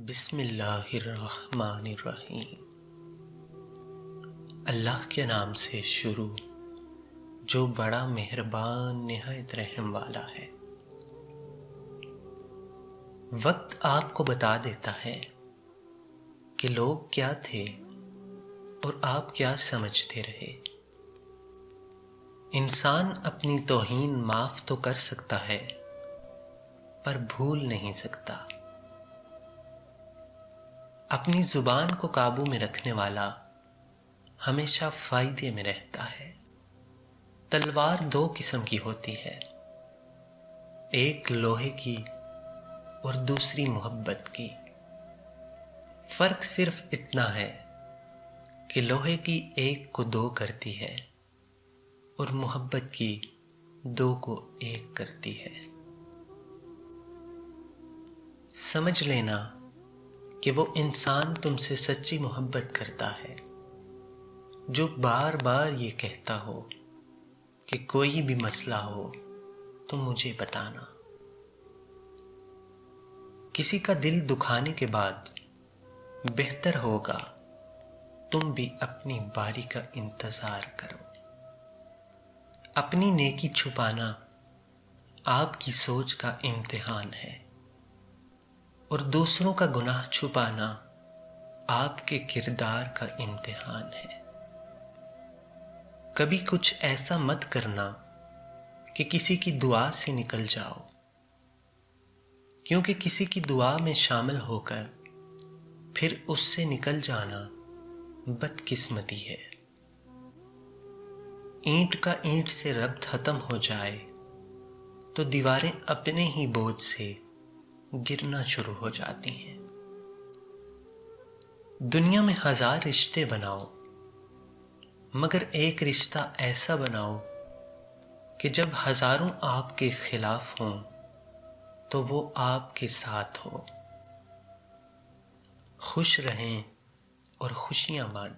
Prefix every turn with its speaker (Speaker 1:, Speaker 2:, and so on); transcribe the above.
Speaker 1: بسم اللہ الرحمن الرحیم۔ اللہ کے نام سے شروع جو بڑا مہربان نہایت رحم والا ہے۔ وقت آپ کو بتا دیتا ہے کہ لوگ کیا تھے اور آپ کیا سمجھتے رہے۔ انسان اپنی توہین معاف تو کر سکتا ہے پر بھول نہیں سکتا۔ اپنی زبان کو قابو میں رکھنے والا ہمیشہ فائدے میں رہتا ہے۔ تلوار دو قسم کی ہوتی ہے، ایک لوہے کی اور دوسری محبت کی۔ فرق صرف اتنا ہے کہ لوہے کی ایک کو دو کرتی ہے اور محبت کی دو کو ایک کرتی ہے۔ سمجھ لینا کہ وہ انسان تم سے سچی محبت کرتا ہے جو بار بار یہ کہتا ہو کہ کوئی بھی مسئلہ ہو تو مجھے بتانا۔ کسی کا دل دکھانے کے بعد بہتر ہوگا تم بھی اپنی باری کا انتظار کرو۔ اپنی نیکی چھپانا آپ کی سوچ کا امتحان ہے اور دوسروں کا گناہ چھپانا آپ کے کردار کا امتحان ہے۔ کبھی کچھ ایسا مت کرنا کہ کسی کی دعا سے نکل جاؤ، کیونکہ کسی کی دعا میں شامل ہو کر پھر اس سے نکل جانا بدقسمتی ہے۔ اینٹ کا اینٹ سے ربط ختم ہو جائے تو دیواریں اپنے ہی بوجھ سے گرنا شروع ہو جاتی ہیں۔ دنیا میں ہزار رشتے بناؤ مگر ایک رشتہ ایسا بناؤ کہ جب ہزاروں آپ کے خلاف ہوں تو وہ آپ کے ساتھ ہو۔ خوش رہیں اور خوشیاں بانٹیں۔